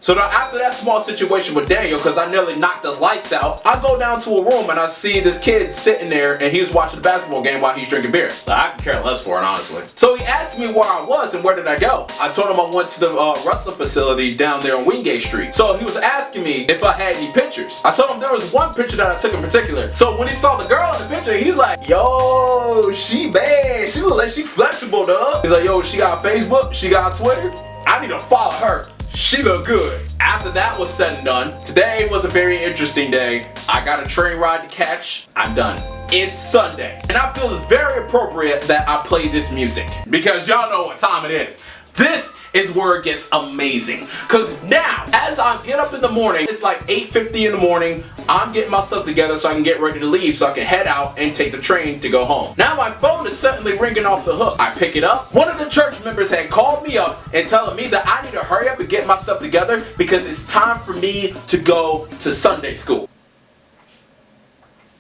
So now after that small situation with Daniel, because I nearly knocked his lights out, I go down to a room and I see this kid sitting there and he was watching the basketball game while he's drinking beer. I could care less for it, honestly. So he asked me where I was and where did I go. I told him I went to the wrestling facility down there on Wingate Street. So he was asking me if I had any pictures. I told him there was one picture that I took in particular. So when he saw the girl in the picture, he's like, yo, she bad. She look like she flexible, dog. He's like, yo, she got Facebook, she got Twitter. I need to follow her. She look good. After that was said and done, today was a very interesting day. I got a train ride to catch. I'm done. It's Sunday. And I feel it's very appropriate that I play this music. Because y'all know what time it is. This is where it gets amazing. Cause now, as I get up in the morning, it's like 8:50 in the morning, I'm getting myself together so I can get ready to leave so I can head out and take the train to go home. Now my phone is suddenly ringing off the hook. I pick it up. One of the church members had called me up and telling me that I need to hurry up and get myself together because it's time for me to go to Sunday school.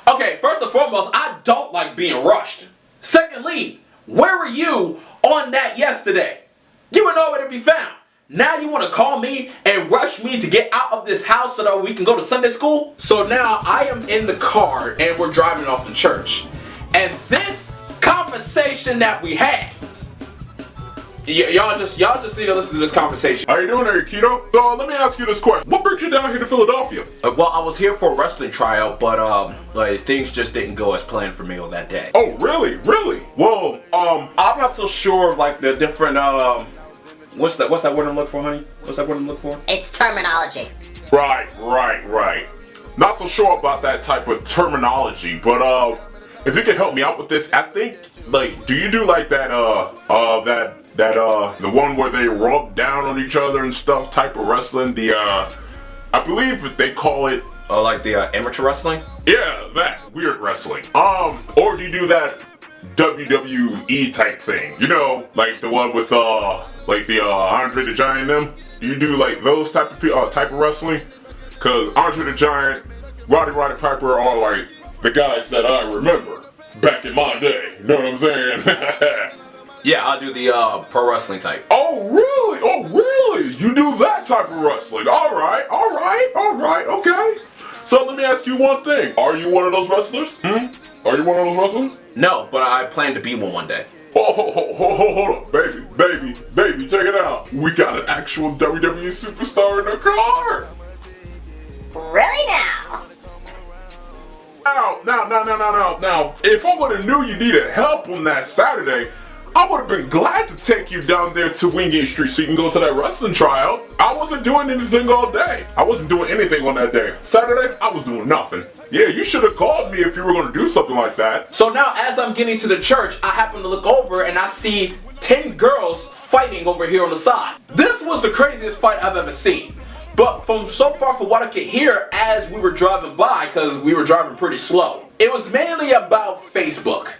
Okay, first and foremost, I don't like being rushed. Secondly, where were you on that yesterday? You were nowhere to be found. Now you want to call me and rush me to get out of this house so that we can go to Sunday school? So now I am in the car and we're driving off to church. And this conversation that we had, y'all just need to listen to this conversation. How you doing there, Keto? So let me ask you this question. What brings you down here to Philadelphia? Well, I was here for a wrestling tryout, but like things just didn't go as planned for me on that day. Oh, really? Really? Well, I'm not so sure of like the different what's that word I'm looking for, honey? What's that word I'm looking for? It's terminology. Right. Not so sure about that type of terminology, but if you can help me out with this, I think like do you do like that the one where they rub down on each other and stuff type of wrestling? The I believe they call it Like the amateur wrestling? Yeah, that weird wrestling. Or do you do that WWE type thing? You know, like the one with like the Andre the Giant them? You do like those type of wrestling? Cause Andre the Giant, Roddy Piper are like the guys that I remember back in my day. You know what I'm saying? Yeah, I'll do the pro wrestling type. Oh really? You do that type of wrestling? All right. Okay. So let me ask you one thing. Are you one of those wrestlers? Are you one of those wrestlers? No, but I plan to be one day. Hold on, baby, check it out. We got an actual WWE superstar in the car. Really now? Now, if I would have knew you needed help on that Saturday, I would have been glad to take you down there to Wingate Street so you can go to that wrestling tryout. I wasn't doing anything all day. I wasn't doing anything on that day. Saturday, I was doing nothing. Yeah, you should have called me if you were going to do something like that. So now as I'm getting to the church, I happen to look over and I see 10 girls fighting over here on the side. This was the craziest fight I've ever seen. But from what I could hear as we were driving by, because we were driving pretty slow, it was mainly about Facebook.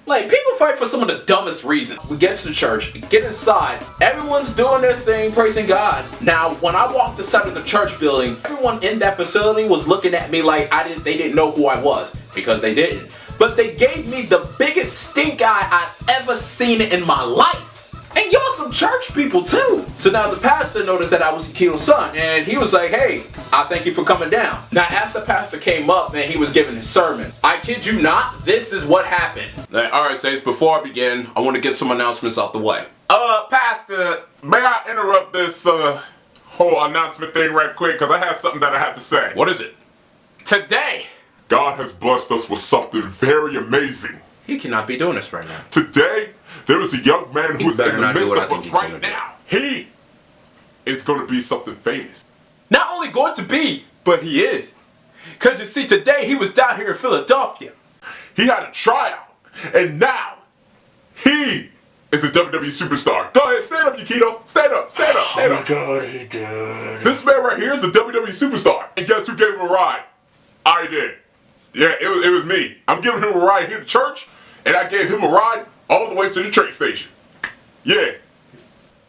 Like, people fight for some of the dumbest reasons. We get to the church, get inside, everyone's doing their thing, praising God. Now, when I walked inside of the church building, everyone in that facility was looking at me like they didn't know who I was, because they didn't. But they gave me the biggest stink eye I've ever seen in my life. And y'all some church people too. So now the pastor noticed that I was Keto's son, and he was like, hey, I thank you for coming down. Now as the pastor came up and he was giving his sermon, I kid you not, this is what happened. Alright, Saints, before I begin, I want to get some announcements out the way. Pastor, may I interrupt this whole announcement thing right quick, because I have something that I have to say. What is it? Today, God has blessed us with something very amazing. He cannot be doing this right now. Today, there is a young man who's in the midst of us right do. now. He is going to be something famous. Not only going to be, but he is. Because you see, today he was down here in Philadelphia. He had a tryout, and now he is a WWE superstar. Go ahead, stand up, Yukito. Stand up. Oh my God, he did. This man right here is a WWE superstar. And guess who gave him a ride? I did. Yeah, it was me. I'm giving him a ride here to church, and I gave him a ride all the way to the train station. Yeah,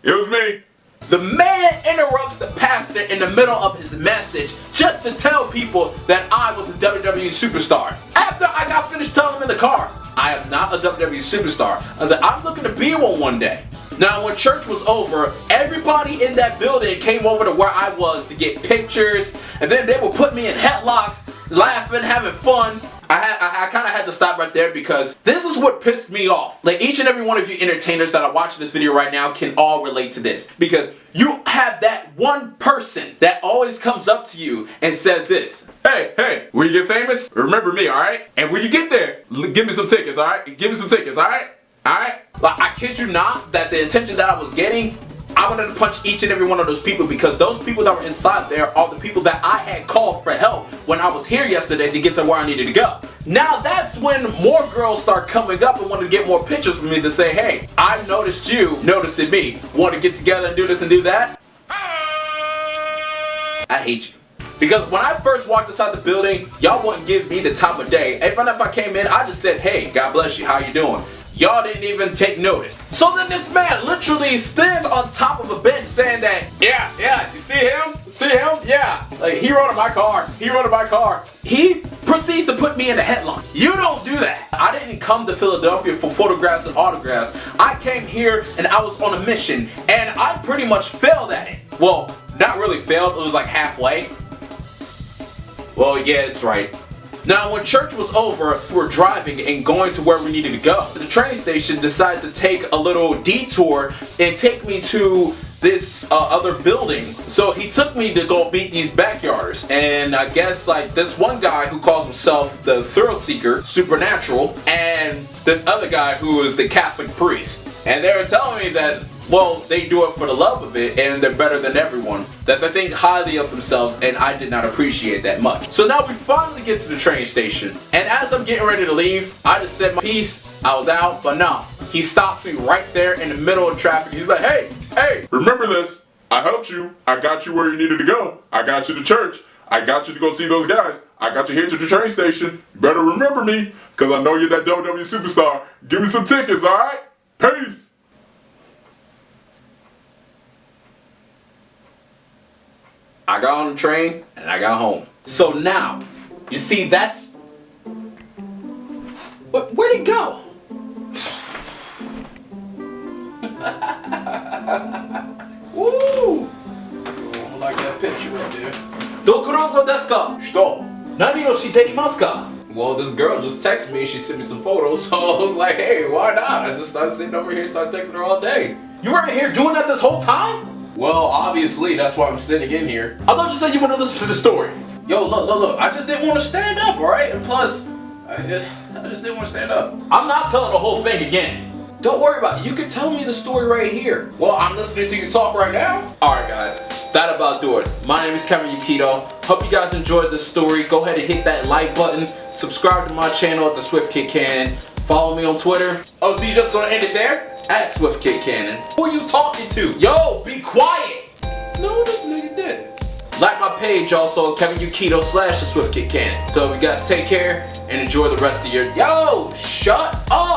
it was me. The man interrupts the pastor in the middle of his message just to tell people that I was a WWE superstar. After I got finished telling him in the car, I am not a WWE superstar. I said, I'm looking to be one day. Now, when church was over, everybody in that building came over to where I was to get pictures, and then they would put me in headlocks, laughing, having fun. I kind of had to stop right there because this is what pissed me off. Like, each and every one of you entertainers that are watching this video right now can all relate to this. Because you have that one person that always comes up to you and says this. Hey, when you get famous, remember me, alright? And when you get there, give me some tickets, alright? Give me some tickets, alright? Alright? Like, I kid you not that the attention that I was getting, I wanted to punch each and every one of those people because those people that were inside there are the people that I had called for help when I was here yesterday to get to where I needed to go. Now that's when more girls start coming up and want to get more pictures from me to say, hey, I noticed you noticing me. Want to get together and do this and do that? I hate you. Because when I first walked inside the building, y'all wouldn't give me the time of day. Even if I came in, I just said, hey, God bless you, how you doing? Y'all didn't even take notice. So then this man literally stands on top of a bench saying that, yeah, you see him? See him? Yeah. Like, he rode in my car. He rode in my car. He proceeds to put me in the headline. You don't do that. I didn't come to Philadelphia for photographs and autographs. I came here and I was on a mission and I pretty much failed at it. Well, not really failed. It was like halfway. Well, yeah, it's right. Now, when church was over, we were driving and going to where we needed to go. The train station decided to take a little detour and take me to this other building. So he took me to go meet these backyarders. And I guess like this one guy who calls himself the Thrill Seeker, Supernatural, and this other guy who is the Catholic priest. And they were telling me that, well, they do it for the love of it and they're better than everyone. That they think highly of themselves, and I did not appreciate that much. So now we finally get to the train station. And as I'm getting ready to leave, I just said my piece, I was out, but no. He stops me right there in the middle of traffic. He's like, hey, Remember this. I helped you. I got you where you needed to go. I got you to church. I got you to go see those guys. I got you here to the train station. You better remember me, because I know you're that WWE superstar. Give me some tickets, alright? Peace. I got on the train and I got home. So now, you see that's... Where'd it go? Woo! I like that picture right there. Dokuro desu ka? Shito. Nani no shite imasu ka? Well, this girl just texted me and she sent me some photos, so I was like, hey, why not? I just started sitting over here and started texting her all day. You were in here doing that this whole time? Well, obviously, that's why I'm sitting in here. I thought you said you wanted to listen to the story. Yo, look, I just didn't want to stand up, alright? And plus, I just didn't want to stand up. I'm not telling the whole thing again. Don't worry about it. You can tell me the story right here. Well, I'm listening to you talk right now. Alright, guys. That about do it. My name is Kevin Yukito. Hope you guys enjoyed this story. Go ahead and hit that like button. Subscribe to my channel at the Swift Kid Cannon. Follow me on Twitter. Oh, so you just gonna end it there? At Swift Kid Cannon. Who are you talking to? Yo, be quiet! No, this nigga did. Like my page also, Kevin Yukito / the Swift Kid Cannon. So you guys take care and enjoy the rest of your... Yo, shut up!